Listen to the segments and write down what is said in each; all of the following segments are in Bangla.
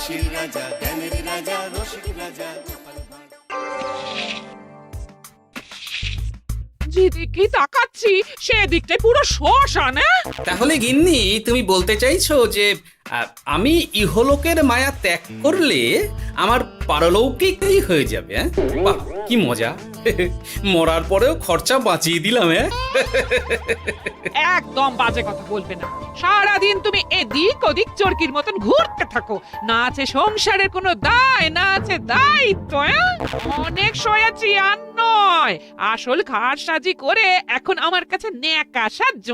হাসির রাজা, জ্ঞানের রাজা, রসিক রাজা গোপাল ভাঁড়। যেদিকে তাকাচ্ছি সেদিকটাই পুরো শ্মশান। তাহলে গিন্নি তুমি বলতে চাইছো যে আমি ইহলোকের মায়া ত্যাগ করলে আমার পারলৌকিকই হয়ে যাবে? বাহ, কি মজা! মরার পরেও খরচা বাঁচিয়ে দিলাম। একদম বাজে কথা বলবে না। সারাদিন তুমি এদিক ওদিক চরকির মতন ঘুরতে থাকো, না আছে সংসারের কোনো দায়, না আছে দায়িত্ব। অনেক সয়াছি আর নয়, আসল ঘাট সাজি করে এখন আমার কাছে ন্যাকা সাহায্য।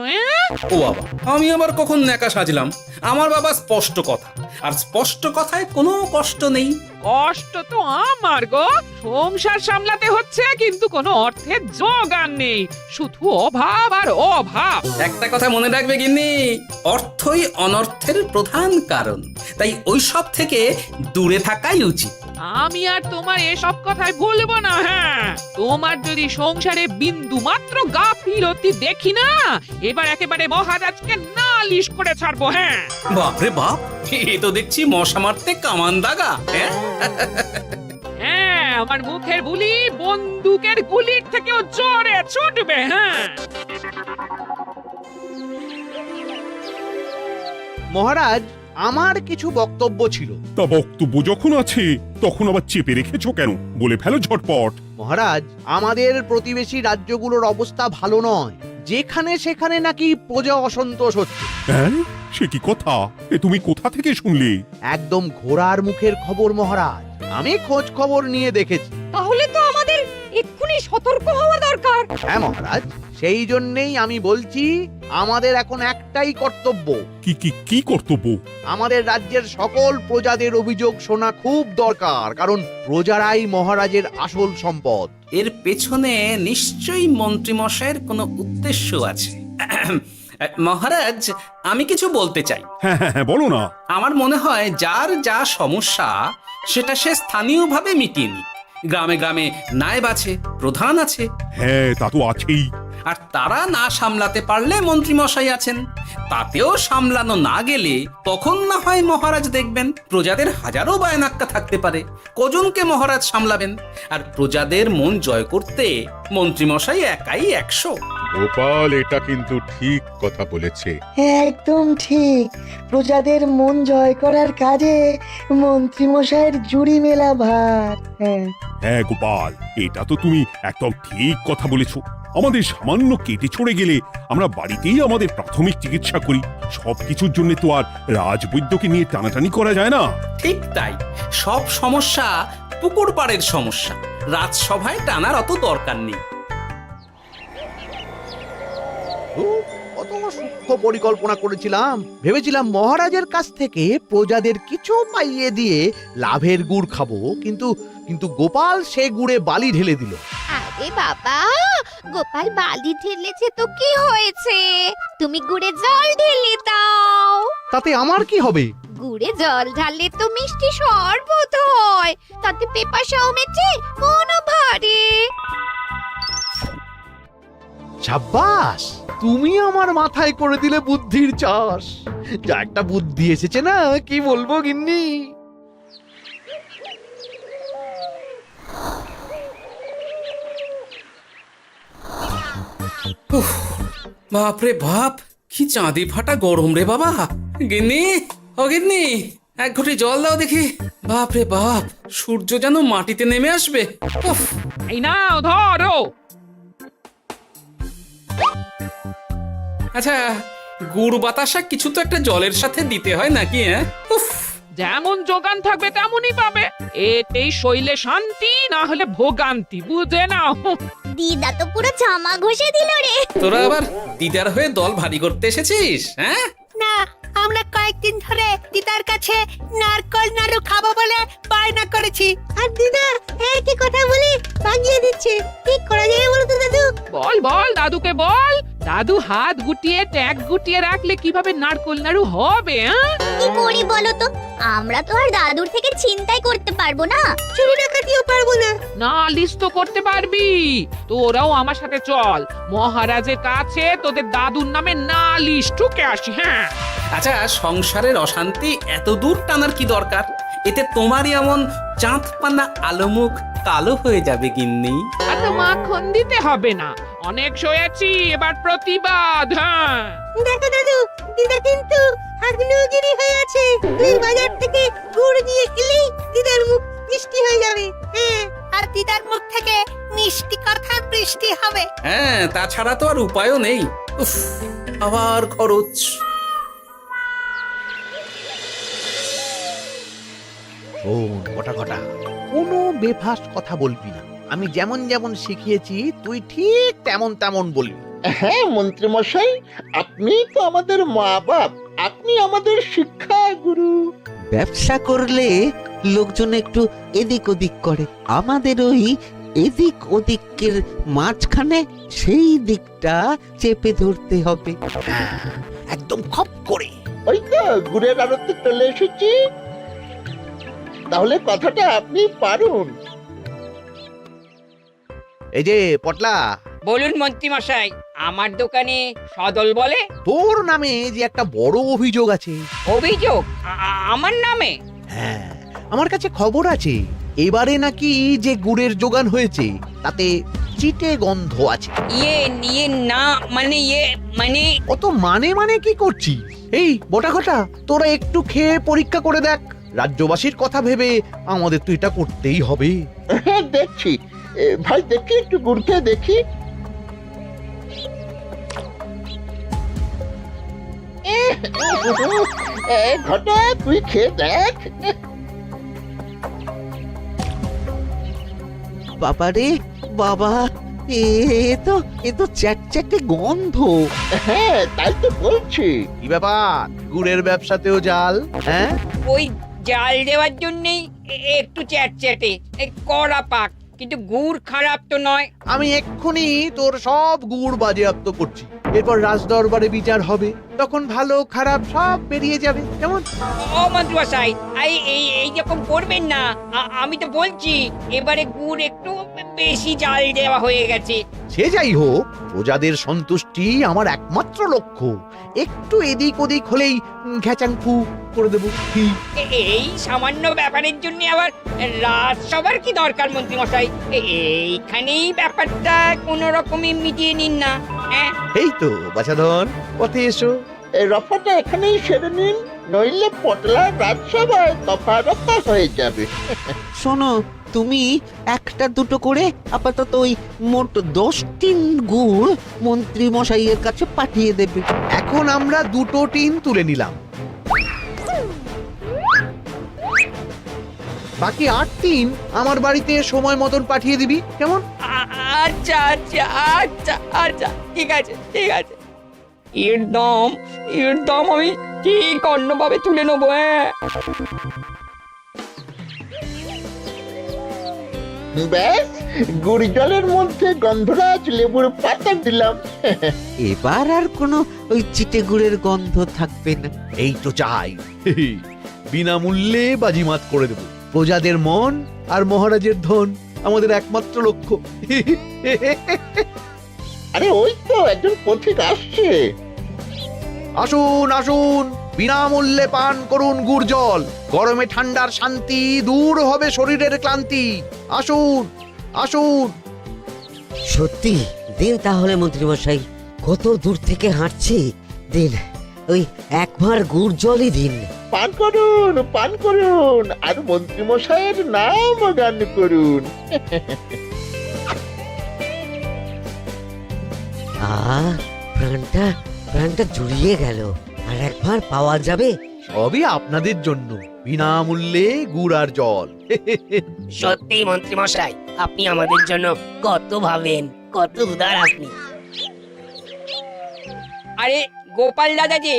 ও বাবা, আমি আবার কখন ন্যাকা সাজলাম? আমার বাবা স্পষ্ট কথা, আর স্পষ্ট কথায় কোনো কষ্ট নেই। কষ্ট তো আমার গো, সংসার সামলাতে হচ্ছে কিন্তু কোনো অর্থের জোগান নেই, শুধু অভাব আর অভাব। একটা কথা মনে রাখবে গিন্নি, অর্থই অনর্থের প্রধান কারণ, তাই ওই সব থেকে দূরে থাকাই উচিত। আমি আর তোমার এসব কথাই বলবো না। হ্যাঁ, তোমার যদি সংসারে বিন্দু মাত্র গাফিলতি দেখি না, এবার একেবারে মহারাজকে নালিশ করে ছাড়বো। হ্যাঁ, বাপরে বাপ, এ তো দেখছি মশা মারতে কামান দাগা। হ্যাঁ, আমার মুখের বুলি বন্দুকের গুলির থেকেও জোরে ছুটবে। হ্যাঁ, মহারাজ, আমার কিছু বক্তব্য ছিল। তা বক্তব্য যখন আছে তখন আবার চেপে রেখেছো কেন? বলে ফেলো ঝটপট। মহারাজ, আমাদের প্রতিবেশী রাজ্যগুলোর অবস্থা ভালো নয়, যেখানে সেখানে নাকি প্রজা অসন্তোষ হচ্ছে। হ্যাঁ, সে কি কথা? এ তুমি কোথা থেকে শুনলে? একদম ঘোড়ার মুখের খবর মহারাজ, আমি খোঁজ খবর নিয়ে দেখেছি। তাহলে তো আমাদের এক্ষুনি সতর্ক হওয়া দরকার। হ্যাঁ মহারাজ, সেই জন্যেই আমি বলছি আমাদের এখন একটাই কর্তব্য। কি কি কি কর্তব্য? আমাদের রাজ্যের সকল প্রজাদের অভিযোগ শোনা খুব দরকার, কারণ প্রজারাই মহারাজের আসল সম্পদ। এর পেছনে নিশ্চয়ই মন্ত্রীমশাইয়ের কোনো উদ্দেশ্য আছে। মহারাজ, আমি কিছু বলতে চাই। হ্যাঁ হ্যাঁ হ্যাঁ, বলো না। আমার মনে হয় যার যা সমস্যা সেটা সে স্থানীয়ভাবে মিটিয়ে নিক। গ্রামে গ্রামে নায়েব আছে, প্রধান আছে। হ্যাঁ, তা তো আছেই। আর তারা না সামলাতে পারলে মন্ত্রীমশাই আছেন। তাতেও সামলানো না গেলে তখন না হয় মহারাজ দেখবেন। প্রজাদের হাজারো বায়নাক্কা থাকতে পারে, কজনকে মহারাজ সামলাবেন? আর প্রজাদের মন জয় করতে মন্ত্রীমশাই একাই 100। গোপাল এটা কিন্তু ঠিক কথা বলেছে। একদম ঠিক। প্রজাদের মন জয় করার কাজে মন্ত্রীমশাইয়ের জুড়ি মেলা ভার। হ্যাঁ হ্যাঁ গোপাল, এটা তো তুমি একদম ঠিক কথা বলেছো। আমাদের সামান্য কেটে ছড়ে গেলে আমরা বাড়িতেই আমাদের প্রাথমিক চিকিৎসা করি। সবকিছুর জন্য তো আর রাজবৈদ্যকে নিয়ে টানাটানি করা যায় না। ঠিক তাই, সব সমস্যা পুকুর পাড়ের সমস্যা, রাজসভায় টানার অত দরকার নেই। কত সূক্ষ্ম পরিকল্পনা করেছিলাম। ভেবেছিলাম মহারাজের কাছ থেকে প্রজাদের কিছু পাইয়ে দিয়ে লাভের গুড় খাবো, কিন্তু কিন্তু গোপাল সে গুড়ে বালি ঢেলে দিল। আরে বাবা, গোপাল বালি ঢেলেছে তো কি হয়েছে? তুমি গুড়ে জল ঢেলে দাও। তাতে আমার কি হবে? গুড়ে জল ঢাললে তো মিষ্টি শরবত হয়, তাতে পেপাসাও মেটে, মনও ভরে। সাব্বাস, তুমি আমার মাথায় করে দিলে বুদ্ধির চাষ। যা একটা বুদ্ধি এসেছে না, কি বলবো গিন্নি। বাপরে বাপ, কি চাঁদি ফাটা গরম রে বাবা। গিন্নি, ও গিন্নি, এক ঘটি জল দাও দেখি। বাপরে বাপ, সূর্য যেন মাটিতে নেমে আসবে। উফ, এই নাও ধরো। আচ্ছা, গুড় বাতাসা কিছু তো একটা জলের সাথে দিতে হয় নাকি? উফ, যেমন যোগান থাকবে তেমনই পাবে। এতেই শৈলে শান্তি, না হলে ভোগান্তি, বুঝে নাও। দিদা তো পুরো জামা ঘষে দিল রে। তোরা আবার দিদার হয়ে দল ভারী করতে এসেছিস? হ্যাঁ, না, আমরা কয়েকদিন ধরে দিদার কাছে নারকল নাড়ু খাবো বলে বায়না করেছি। আর দিদা একই কথা বলে ভাঙিয়ে দিচ্ছে। কি করা যায় বলো তো দাদু? বল বল দাদুকে বল। দাদু হাত গুটিয়ে ট্যাগ গুটিয়ে রাখলে কিভাবে নারকোল নাড়ু হবে? কি করি বলো তো? আমরা তো আর দাদুর থেকে চিন্তাই করতে পারবো না, চুরি ডাকাতিও পারবো না। নালিশ তো করতে পারবি। তোরাও আমার সাথে চল, মহারাজের কাছে তোদের দাদুর নামে নালিশ ঠুকে আসি। হ্যাঁ, আচ্ছা, সংসারের অশান্তি এত দূর টানার কি দরকার? এতে তোমারই এমন চাঁদ পানা আলো মুখ কালো হয়ে যাবে গিন্নি। এত মাখন দিতে হবে না, অনেক সয়েছি, এবার প্রতিবাদ। হ্যাঁ, দেখো দাদু, দিদা কিন্তু আগ্নেয়গিরি হয়ে আছে। তুই বাজার থেকে গুড় নিয়ে এলেই দিদার মুখ মিষ্টি হয়ে যাবে। হ্যাঁ, আর দিদার মুখ থেকে মিষ্টি কথা বৃষ্টি হবে। হ্যাঁ, তাছাড়া তো আর উপায়ও নেই। উফ, আবার খরচ। শোন কটা কটা, কোনো বেফাস কথা বলবি না। আমি যেমন যেমন শিখিয়েছি তুই ঠিক তেমন তেমন বলবি। হ্যাঁ মন্ত্রী মশাই, আপনি তো আমাদের মা বাপ, আপনি আমাদের শিক্ষা গুরু। ব্যবসা করলে লোকজন একটু এদিক ওদিক করে, আমাদের ওই এদিক ওদিকের মাঝখানে সেই দিকটা চেপে ধরতে হবে। হ্যাঁ, একদম খপ করে। ওই তো গুড়ের আড়তে চলে এসেছি, তাহলে কথাটা আপনি পারুন। এই যে পটলা, বলুন মন্ত্রী মশাই, আমার দোকানে সদল বলে তোর নামে যে একটা বড় অভিযোগ আছে। অভিযোগ আমার নামে? হ্যাঁ, আমার কাছে খবর আছে এবারে নাকি যে গুড়ের যোগান হয়েছে তাতে চিটে গন্ধ আছে। ইয়ে না মানে মানে অত মানে কি করছি? এই বটা ঘটা, তোরা একটু খেয়ে পরীক্ষা করে দেখ। রাজ্যবাসীর কথা ভেবে আমাদের তো এটা করতেই হবে। হ্যাঁ দেখছি, ভাই দেখি একটু গুড় খেয়ে দেখি। ঘটা তুই খেয়ে দেখ। বাবারে বাবা, এ তো চ্যাটচ্যাটে গন্ধ। হ্যাঁ তাই তো বলছি। কি ব্যাপার, গুড়ের ব্যবসাতেও জাল? হ্যাঁ, ওই জাল দেওয়ার জন্যই একটু চ্যাটচ্যাটে, কড়া পাক, কিন্তু গুড় খারাপ তো নয়। আমি এক্ষুনি তোর সব গুড় বাজেয়াপ্ত করছি। এরপর রাজদরবারে বিচার হবে, তখন ভালো খারাপ সব বেরিয়ে যাবে। কেমন? ও মন্ত্রী মশাই, এই রকম করবেন না। আমি তো বলছি এবারে গুড় একটু বেশি জাল দেওয়া হয়ে গেছে। সে যাই হোক, প্রজাদের সন্তুষ্টি আমার একমাত্র লক্ষ্য। একটু এদিক ওদিক হলেই ঘ্যাচাংফু করে দেবো। কি এই সামান্য ব্যাপারের জন্য আবার রাজসভার কি দরকার মন্ত্রী মশাই? এইখানেই ব্যাপারটা কোনো রকমই মিটিয়ে নিন না। হ্যাঁ, এই তো বাছাধন, পথে এসো। এই রফাটা এখানেই সেরে নিন, নইলে পটলা রাজসভায় দফা রফা হয়ে যাবে। শোনো, তুমি একটা দুটো করে আপাতত ওই মোট 10 টিন গুড় মন্ত্রী মশাইয়ের কাছে পাঠিয়ে দেবে। এখন আমরা 2 টিন তুলে নিলাম, বাকি 8 টিন আমার বাড়িতে সময় মতন পাঠিয়ে দিবি। কেমন? আচ্ছা আচ্ছা আচ্ছা আচ্ছা, ঠিক আছে ঠিক আছে। এর দাম আমি ঠিক অন্যভাবে তুলে নেবো। হ্যাঁ, ব্যাস, গুড় জলের মধ্যে গন্ধরাজ লেবুর পাতা দিলাম। এবার আর কোনো ওই চিটে গুড়ের গন্ধ থাকবে না। এই তো চাই। বিনামূল্যে বাজিমাত করে দেব। প্রজাদের মন আর মহারাজের ধন আমাদের একমাত্র লক্ষ্য। আরে ওই তো একজন পথিক আসছে। আসুন আসুন, বিনামূল্যে পান করুন গুড় জল। গরমে ঠান্ডার শান্তি, দূর হবে শরীরের ক্লান্তি। আসুন আসুন। সত্যি দিন তাহলে মন্ত্রী মশাই, কত দূর থেকে হাঁটছি, দিন ওই একবার গুড় জলই দিন। পান করুন, আর মন্ত্রী মশাইয়ের নাম গান করুন। প্রাণটা জুড়িয়ে গেল। আর একবার পাওয়া যাবে? সবই আপনাদের জন্য, বিনামূল্যে গুড় আর জল। সত্যি মন্ত্রী মশাই, আপনি আমাদের জন্য কত ভাবেন, কত উদার আপনি। আরে গোপাল দাদা যে,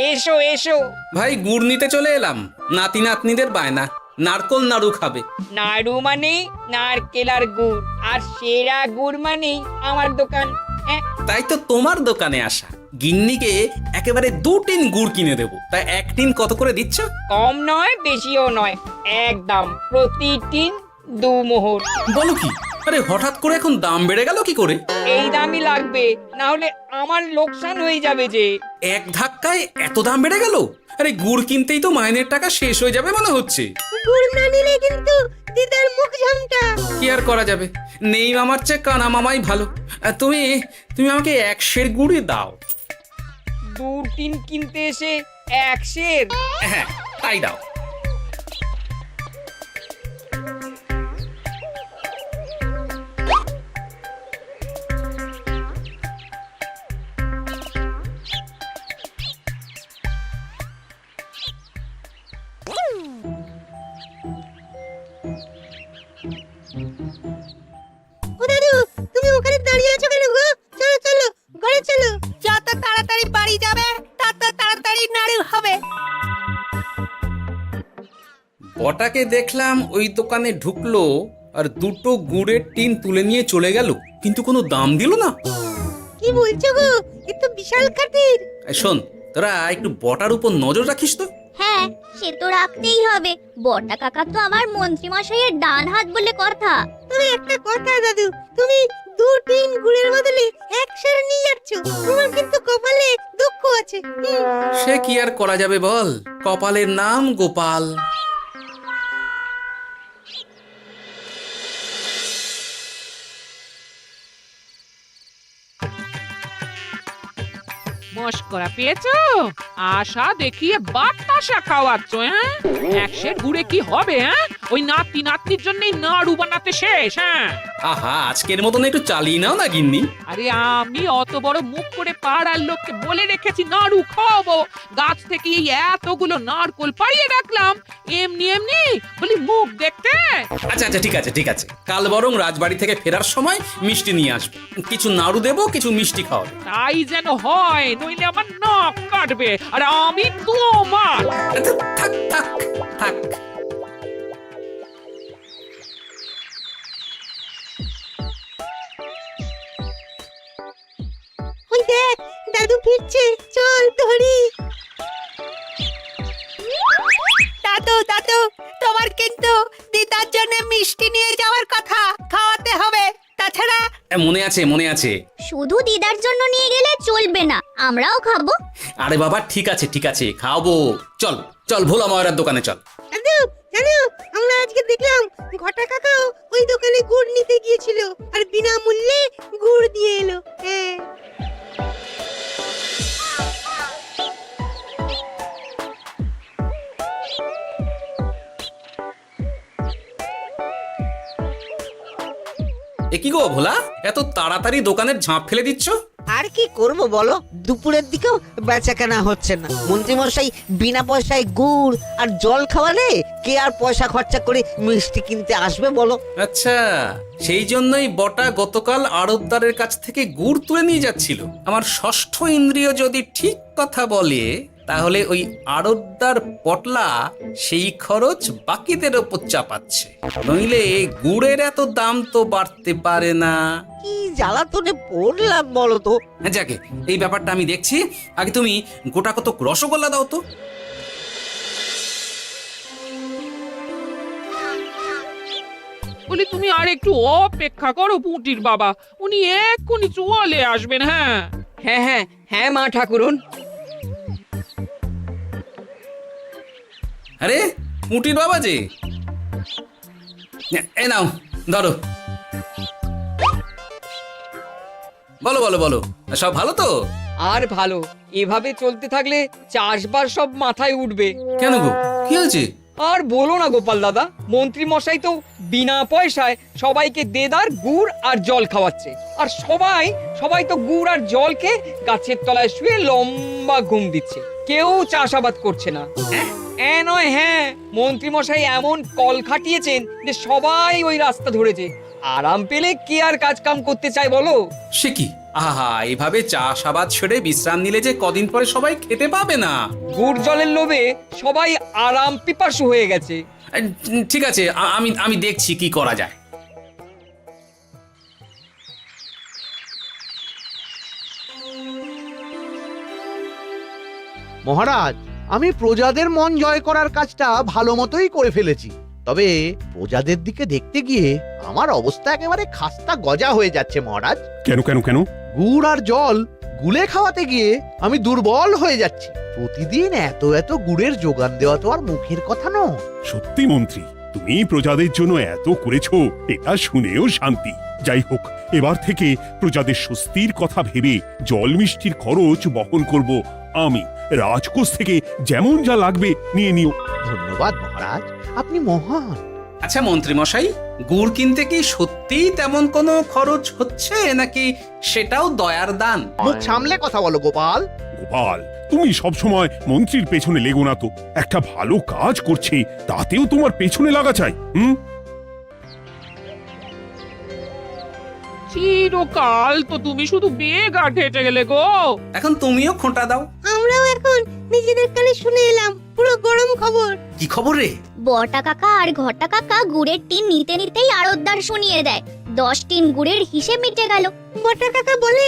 এসো এসো। ভাই, গুড় নিতে চলে এলাম। নাতি নাতনিদের বায়না, নারকোল নাড়ু খাবে। নাড়ু মানে নারকেল আর গুড়, আর সেরা গুড় মানে আমার দোকান। তাই তো তোমার দোকানে আসা। গিন্নিকে একেবারে 2 টিন গুড় কিনে দেবো। তাই 1 টিন কত করে দিচ্ছ? কম নয় বেশিও নয়, একদম প্রতি টিন 2 মোহর। বলো কি? আরে হঠাৎ করে এখন দাম বেড়ে গেল কি করে? এই দামই লাগবে, না হলে আমার লোকসান হয়ে যাবে যে। এক ধাক্কায় এত দাম বেড়ে গেল? আরে গুড় কিনতেই তো মাইনের টাকা শেষ হয়ে যাবে মনে হচ্ছে। গুড় না নিলে কিন্তু দিদার মুখ ঝামটা। কি আর করা যাবে, নেই মামার চেয়ে কানা মামাই ভালো। তুমি তুমি আমাকে 1 সের গুড়ই দাও। 2 টিন কিনতে এসে 1 সের? হ্যাঁ তাই দাও। ও দাদু, তুমি ওখানে দাঁড়িয়ে আছো কেন গো? চলো চলো, ঘরে চলো। যত তাড়াতাড়ি বাড়ি যাবে তত তাড়াতাড়ি নাড়ু হবে। বটাকে দেখলাম ওই দোকানে ঢুকলো আর 2টো গুড়ের টিন তুলে নিয়ে চলে গেল, কিন্তু কোনো দাম দিল না। কি বলছো গো? এ তো বিশাল খাতির। এই শোন, তোরা একটু বটার উপর নজর রাখিস তো। হ্যাঁ, সে তো রাখতেই হবে। বড়টা কাকা তো আমার মন্ত্রী মশাইয়ের ডান হাত বলে কথা। তবে একটা কথা দাদু, তুমি 2 টিন গুড়ের বদলে 1 সের নিয়ে যাচ্ছ। তোমার কিন্তু কপালে দুঃখ আছে। সে কি আর করা যাবে বল, কপালের নাম গোপাল। মস্করা পেয়েছো? আশা দেখিয়ে বাতাসা খাওয়াচ্ছ। হ্যাঁ, 1 সের গুড়ে কি হবে? হ্যাঁ, ওই নাতি নাতনির জন্যই নাড়ু বানাতে শেষ। হ্যাঁ, আহা, আজকের মতন একটু চালিয়ে নাও না গিন্নি। আরে আমি অত বড় মুখ করে পাড়ার লোককে বলে রেখেছি নাড়ু খাওয়াবো, গাছ থেকে এই এতগুলো নারকোল পাড়িয়ে রাখলাম, এমনি এমনি বলি মুখ দেখতে। আচ্ছা আচ্ছা, ঠিক আছে ঠিক আছে, কাল বরং রাজবাড়ি থেকে ফেরার সময় মিষ্টি নিয়ে আসবো। কিছু নাড়ু দেবো, কিছু মিষ্টি খাওয়াবো। তাই যেন হয়, নইলে আমার নাক কাটবে আর আমি তোমার। আচ্ছা, থাক থাক থাক। ওই দেখ, দাদু ফিরছে, চল ধরি। দাদু দাদু, তোমার কিন্তু দিদার জন্য মিষ্টি নিয়ে যাওয়ার কথা, খাওয়াতে হবে। তাছাড়া মনে আছে মনে আছে। শুধু দিদার জন্য নিয়ে গেলে চলবে না, আমরাও খাবো। আরে বাবা, ঠিক আছে ঠিক আছে, খাওয়াবো। চল চল, ভোলা ময়রার দোকানে চল। দাদু জানো, আমরা আজকে দেখলাম ঘটা কাকাও ওই দোকানে গুড় নিতে গিয়েছিল আর বিনামূল্যে গুড় দিয়ে এলো। হ্যাঁ, এ কি গো ভোলা, এত তাড়াতাড়ি দোকানের ঝাঁপ ফেলে দিচ্ছ? আর কি করব বলো, দুপুরের দিকেও বেচা কেনা হচ্ছে না। মন্ত্রীমশাই বিনা পয়সায় গুড় আর জল খাওয়ালে কে আর পয়সা খরচা করে মিষ্টি কিনতে আসবে বলো? আচ্ছা, সেই জন্যই বটা গতকাল আড়তদারের কাছ থেকে গুড় তুলে নিয়ে যাচ্ছিল। আমার ষষ্ঠ ইন্দ্রিয় যদি ঠিক কথা বলে, তাহলে ওই আড়তদার পটলা সেই খরচ বাকিদের ওপর চাপাচ্ছে। নইলে গুড়ের এত দাম তো বাড়তে পারে না। কি জ্বালাতনে পড়লাম বলো তো। যাকে, এই ব্যাপারটা আমি দেখছি। আগে তুমি গোটা কত রসগোল্লা দাও তো। বলি তুমি আর একটু অপেক্ষা করো পুঁটির বাবা, উনি এক্ষুনি চলে আসবেন। হ্যাঁ হ্যাঁ হ্যাঁ হ্যাঁ মা ঠাকুরন। আরে পুঁটির বাবা যে, এ নাও ধরো। বলো বলো বলো, সব ভালো তো? আর ভালো, এভাবে চলতে থাকলে চাষবাস সব মাথায় উঠবে। কেন গো, কি হয়েছে? আর বলো না গোপাল দাদা, মন্ত্রী মশাই তো বিনা পয়সায় সবাইকে দেদার গুড় আর জল খাওয়াচ্ছে। আর সবাই তো গুড় আর জল খেয়ে গাছের তলায় শুয়ে লম্বা ঘুম দিচ্ছে, কেউ চাষাবাদ করছে না। নয়, হ্যাঁ, মন্ত্রী মশাই এমন কল খাটিয়েছেন যে সবাই ওই রাস্তা ধরেছে। আরাম পেলে কে আর কাজ কাম করতে চায় বলো? সে কি, আহা, এভাবে চাষাবাদ ছেড়ে বিশ্রাম নিলে যে কদিন পরে সবাই খেতে পাবে না। গুড় জলের লোভে সবাই আরাম পিপাসু হয়ে গেছে। ঠিক আছে, আমি দেখছি কি করা যায়। মহারাজ, আমি প্রজাদের মন জয় করার কাজটা ভালো মতোই করে ফেলেছি। তবে প্রজাদের দিকে দেখতে গিয়ে আমার অবস্থা একেবারে খাস্তা গজা হয়ে যাচ্ছে মহারাজ। কেন কেন কেন? গুড় আর জল গুলে খাওয়াতে গিয়ে আমি দুর্বল হয়ে যাচ্ছি। প্রতিদিন এত এত গুড়ের যোগান দেওয়া তো আর মুখের কথা নয়। সত্যি মন্ত্রী, তুমি প্রজাদের জন্য এত করেছো, এটা শুনেও শান্তি। যাই হোক, এবার থেকে প্রজাদের স্বস্তির কথা ভেবে জল মিষ্টির খরচ বহন করব আমি। রাজকোষ থেকে যেমন যা লাগবে নিয়ে নিও। ধন্যবাদ মহারাজ, আপনি মহান। আচ্ছা মন্ত্রী মশাই, গুড় কিনতে কি সত্যি তেমন কোনো খরচ হচ্ছে নাকি সেটাও দয়ার দান? মুখ সামলে কথা বলো গোপাল। গোপাল, তুমি সবসময় মন্ত্রীর পেছনে লেগো না তো। একটা ভালো কাজ করছে তাতেও তোমার পেছনে লাগা চাই। চিরকাল তো তুমি শুধু বেগার ঘেটে গেলে গো। এখন তুমিও খোঁটা দাও। আমরাও এখন নিজেদের কানে শুনে এলাম পুরো গরম খবর। কি খবর রে? বটা কাকা আর ঘটা কাকা গুড়ের টিন নিতে নিতেই আড়তদার শুনিয়ে দেয় 10 টিন গুড়ের হিসেব মিটে গেল। বটা কাকা বলে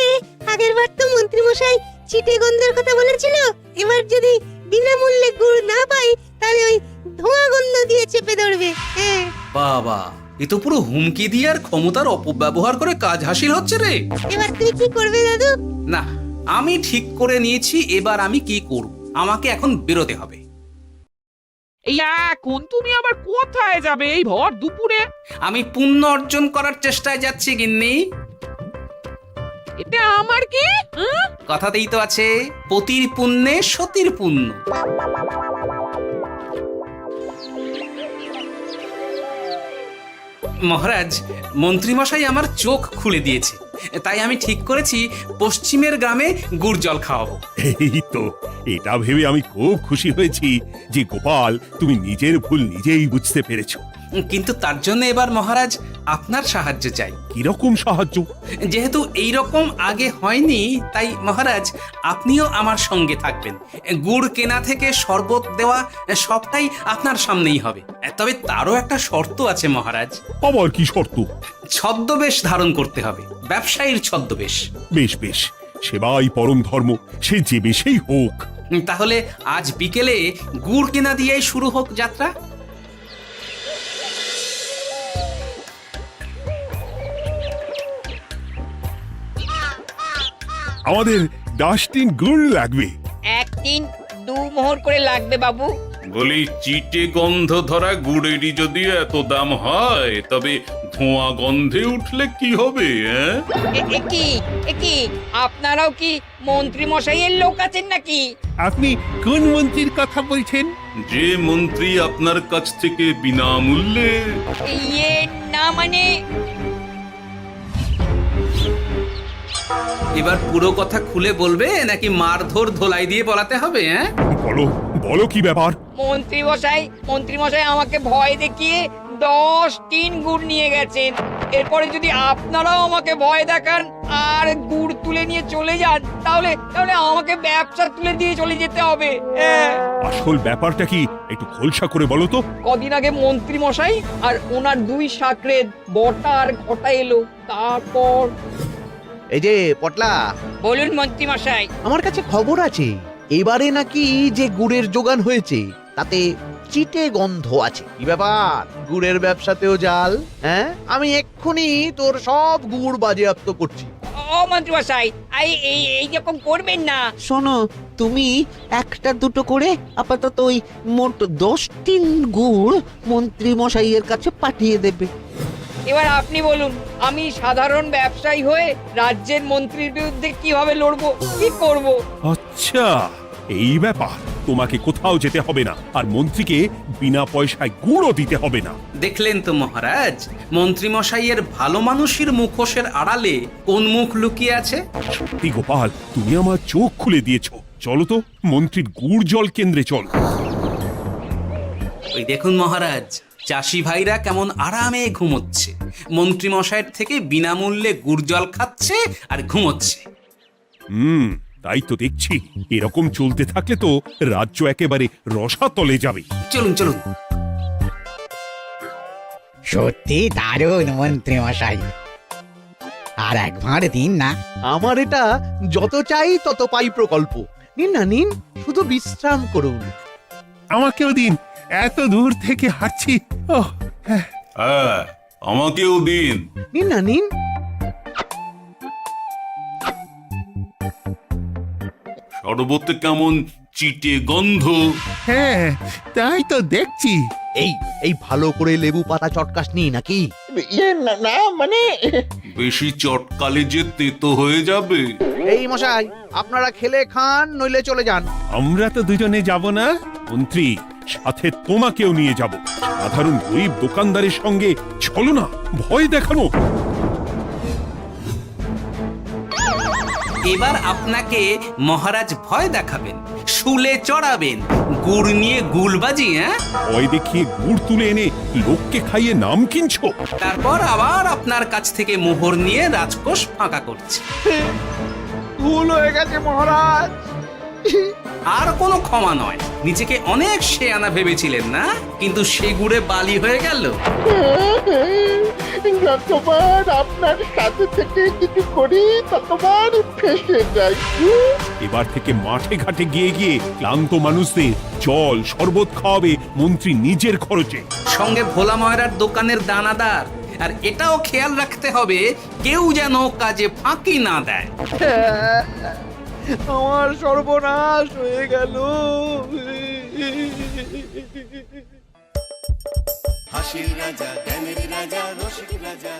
আগের বার তো মন্ত্রী মশাই চিটে গন্ধের কথা বলেছিল, এবার যদি বিনামূল্যে গুড় না পাই তাহলে ওই ধোঁয়া গন্ধ দিয়ে চেপে ধরবে। হ্যাঁ বাবা, এ তো পুরো হুমকি দিয়ে আর ক্ষমতার অপব্যবহার করে কাজ হাসিল হচ্ছে রে। এবার তুমি কি করবে দাদু? না, আমি ঠিক করে নিয়েছি এবার আমি কি করব। আমাকে এখন বেরোতে হবে। এই এখন তুমি আবার কোথায় যাবে এই ভর দুপুরে? আমি পুণ্য অর্জন করার চেষ্টায় যাচ্ছি গিন্নি। এতে আমার কি? কথাতেই তো আছে, পতির পুণ্যে সতীর পুণ্য। মহারাজ, মন্ত্রীমশাই আমার চোখ খুলে দিয়েছে, তাই আমি ঠিক করেছি পশ্চিমের গ্রামে গুড় জল খাওয়াবো। এই তো, এটা ভেবে আমি খুব খুশি হয়েছি যে গোপাল, তুমি নিজের ভুল নিজেই বুঝতে পেরেছো। কিন্তু তার জন্য এবার মহারাজ আপনার সাহায্য চাই। কিরকম সাহায্য? যেহেতু এই রকম আগে হয়নি, তাই মহারাজ আপনিও আমার সঙ্গে থাকবেন। গুড় কেনা থেকে শরবত দেওয়া সবটাই আপনার সামনেই হবে। তবে তারও একটা শর্ত আছে মহারাজ। আবার কি শর্ত? ছদ্মবেশ ধারণ করতে হবে, ব্যবসায়ীর ছদ্মবেশ। বেশ বেশ, সেবাই পরম ধর্ম, সে যে বেশেই হোক। তাহলে আজ বিকেলে গুড় কেনা দিয়েই শুরু হোক যাত্রা। আমাদের 10 টিন গুড় লাগবে। 1 টিন 2 মোহর করে লাগবে বাবু। বলি, চিটে গন্ধ ধরা গুড়েরই যদি এত দাম হয়, তবে ধোঁয়া গন্ধে উঠলে কি হবে? কি আপনারাও কি মন্ত্রী মশাইয়ের লোক আছেন নাকি? আপনি কোন মন্ত্রীর কথা বলছেন? যে মন্ত্রী আপনার কাছ থেকে বিনামূল্যে। ইয়ে না মানে, এবার পুরো কথা খুলে বলবে নাকি মারধর ধোলাই দিয়ে বলাতে হবে? বলো বলো, কি ব্যাপার? মন্ত্রী মশাই আমাকে ভয় দেখিয়ে 10 টিন গুড় নিয়ে গেছেন। এরপরে যদি আপনারাও আমাকে ভয় দেখান আর গুড় তুলে নিয়ে চলে যান, তাহলে আমাকে ব্যবসা তুলে দিয়ে চলে যেতে হবে। আসল ব্যাপারটা কি একটু খোলসা করে বলো তো। কদিন আগে মন্ত্রী মশাই আর ওনার 2 সাকরেদ বটা আর ঘটা এলো, তারপর। এই যে পটলা, বলুন মন্ত্রী মশাই। আমার কাছে খবর আছে এবারে নাকি যে গুড়ের যোগান হয়েছে তাতে চিটে গন্ধ আছে। কি ব্যাপার, গুড়ের ব্যবসাতেও জাল? হ্যাঁ, আমি এক্ষুনি তোর সব গুড় বাজেয়াপ্ত করছি। ও মন্ত্রী মশাই, এই রকম করবেন না। শোনো, তুমি 1-2 করে আপাতত ওই মোট 10 টিন গুড় মন্ত্রী মশাইয়ের কাছে পাঠিয়ে দেবে। এবার আপনি বলুন, আমি সাধারণ ব্যবসায়ী হয়ে রাজ্যের মন্ত্রীর বিরুদ্ধে কিভাবে লড়বো, কি করব? আচ্ছা, এই ব্যাপার। তোমাকে কোথাও যেতে হবে না, আর মন্ত্রীকে বিনা পয়সায় গুড়ও দিতে হবে না। দেখলেন তো মহারাজ, মন্ত্রী মশাইয়ের ভালো মানুষের মুখোশের আড়ালে কোন মুখ লুকিয়ে আছে। সত্যি গোপাল, তুমি আমার চোখ খুলে দিয়েছো। চলো তো মন্ত্রীর গুড় জল কেন্দ্রে চল। ওই দেখুন মহারাজ, চাষি ভাইরা কেমন আরামে ঘুমোচ্ছে, মন্ত্রী মশাইয়ের থেকে বিনামূল্যে গুড় জল খাচ্ছে আর ঘুমোচ্ছে। তাই তো দেখছি। এরকম চলতে থাকলে তো রাজ্য একেবারে রসাতলে যাবে। চলুন চলুন। সত্যি দারুণ মন্ত্রী মশাই, আর একবার দিন না। আমার এটা যত চাই তত পাই প্রকল্প। নিন না নিন, শুধু বিশ্রাম করুন। আমাকেও দিন, এত দূর থেকে হাঁটছি। ওহ, হ্যাঁ। হ্যাঁ, আমাকেও দিন। নিন না নিন। শরবতে কেমন চিটে গন্ধ। হ্যাঁ, তাই তো দেখছি। এই ভালো করে লেবু পাতা চটকাসনি নাকি? ইয়ে না না, মানে বেশি চটকালে যে তেতো হয়ে যাবে। এই মশাই, আপনারা খেলে খান, নইলে চলে যান। আমরা তো দুজনে যাব না মন্ত্রী, সাথে তোমাকেও নিয়ে যাব। সাধারণ গরিব দোকানদারের সঙ্গে চলো না, ভয় দেখানো। এবার আপনাকে মহারাজ ভয় দেখাবেন, শুলে চড়াবেন, গুড় নিয়ে গুলবাজি। হ্যাঁ, ভয় দেখিয়ে গুড় তুলে এনে লোককে খাইয়ে নাম কিনছো। তারপর আবার আপনার কাছ থেকে মোহর নিয়ে রাজকোষ ফাঁকা করছে। ভুল হয়ে গেছে মহারাজ। আর কোনো ক্ষমা নয়। নিজেকে অনেক শেয়ানা ভেবেছিলেন না, কিন্তু সে গুড়ে বালি হয়ে গেল। যতবার আপনার সাথে থেকে কিছু করি ততবার ফেসে যাই। এবার থেকে মাঠে ঘাটে গিয়ে গিয়ে ক্লান্ত মানুষদের জল শরবত খাওয়াবে মন্ত্রী নিজের খরচে। সঙ্গে ভোলা ময়রার দোকানের দানাদার। আর এটাও খেয়াল রাখতে হবে, কেউ যেন কাজে ফাঁকি না দেয়। আমার সর্বনাশ হয়ে গেল। হাসির রাজা জ্ঞানের রাজা রসিক রাজা